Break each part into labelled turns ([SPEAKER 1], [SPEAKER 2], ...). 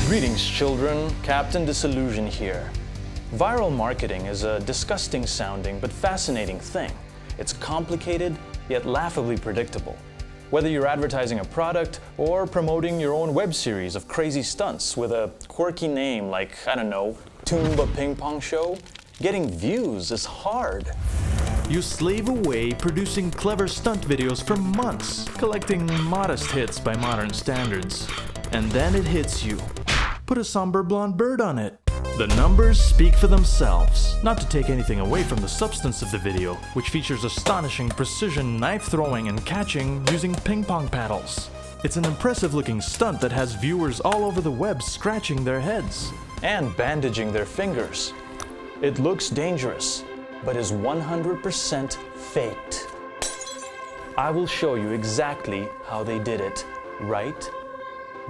[SPEAKER 1] Greetings, children. Captain Disillusion here. Viral marketing is a disgusting sounding but fascinating thing. It's complicated, yet laughably predictable. Whether you're advertising a product or promoting your own web series of crazy stunts with a quirky name like, I don't know, Toomba Ping Pong Show, getting views is hard.
[SPEAKER 2] You slave away producing clever stunt videos for months, collecting modest hits by modern standards. And then it hits you. Put a somber blonde bird on it. The numbers speak for themselves. Not to take anything away from the substance of the video, which features astonishing precision knife throwing and catching using ping pong paddles. It's an impressive looking stunt that has viewers all over the web scratching their heads
[SPEAKER 1] and bandaging their fingers. It looks dangerous, but is 100% faked. I will show you exactly how they did it right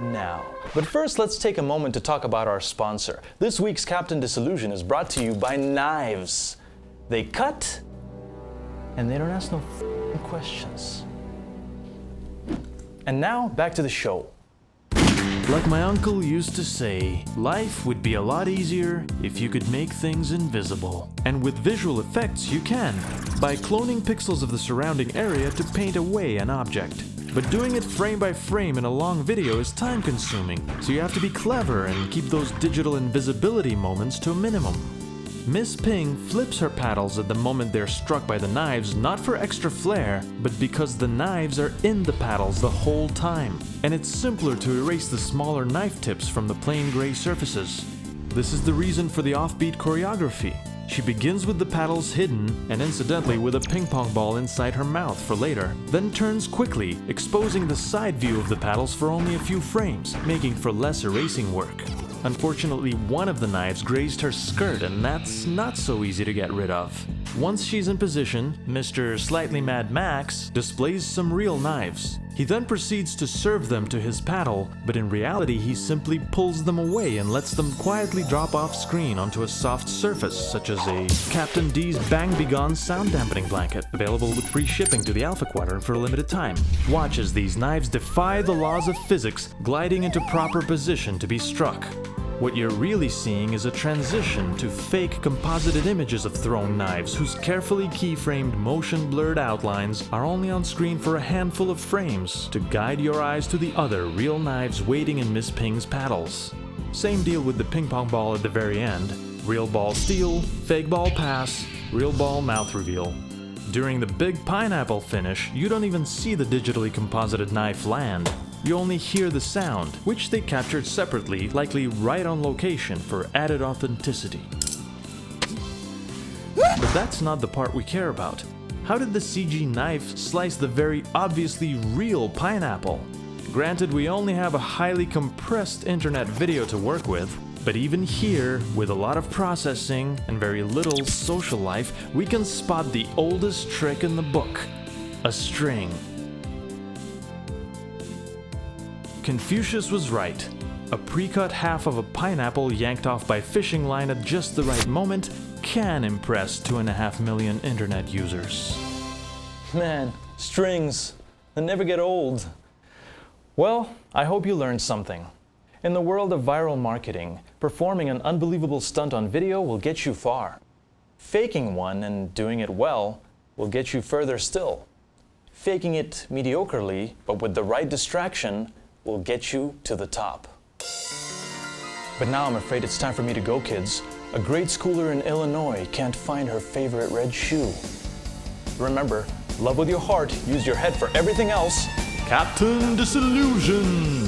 [SPEAKER 1] now. But first, let's take a moment to talk about our sponsor. This week's Captain Disillusion is brought to you by knives. They cut, and they don't ask no questions. And now, back to the show.
[SPEAKER 2] Like my uncle used to say, life would be a lot easier if you could make things invisible. And with visual effects you can, by cloning pixels of the surrounding area to paint away an object. But doing it frame by frame in a long video is time consuming, so you have to be clever and keep those digital invisibility moments to a minimum. Miss Ping flips her paddles at the moment they're struck by the knives, not for extra flair, but because the knives are in the paddles the whole time, and it's simpler to erase the smaller knife tips from the plain gray surfaces. This is the reason for the offbeat choreography. She begins with the paddles hidden, and incidentally with a ping pong ball inside her mouth for later, then turns quickly, exposing the side view of the paddles for only a few frames, making for less erasing work. Unfortunately, one of the knives grazed her skirt, and that's not so easy to get rid of. Once she's in position, Mr. Slightly Mad Max displays some real knives. He then proceeds to serve them to his paddle, but in reality he simply pulls them away and lets them quietly drop off screen onto a soft surface, such as a Captain D's Bang Be Gone sound dampening blanket, available with free shipping to the Alpha Quadrant for a limited time. Watch as these knives defy the laws of physics, gliding into proper position to be struck. What you're really seeing is a transition to fake composited images of thrown knives whose carefully keyframed motion-blurred outlines are only on screen for a handful of frames to guide your eyes to the other real knives waiting in Miss Ping's paddles. Same deal with the ping pong ball at the very end. Real ball steal, fake ball pass, real ball mouth reveal. During the big pineapple finish, you don't even see the digitally composited knife land. You only hear the sound, which they captured separately, likely right on location for added authenticity. But that's not the part we care about. How did the CG knife slice the very obviously real pineapple? Granted, we only have a highly compressed internet video to work with, but even here, with a lot of processing and very little social life, we can spot the oldest trick in the book: a string. Confucius was right. A pre-cut half of a pineapple yanked off by fishing line at just the right moment can impress 2.5 million internet users.
[SPEAKER 1] Man, strings, they never get old. Well, I hope you learned something. In the world of viral marketing, performing an unbelievable stunt on video will get you far. Faking one and doing it well will get you further still. Faking it mediocrely, but with the right distraction, will get you to the top. But now I'm afraid it's time for me to go, kids. A grade schooler in Illinois can't find her favorite red shoe. Remember, love with your heart, use your head for everything else.
[SPEAKER 2] Captain Disillusion!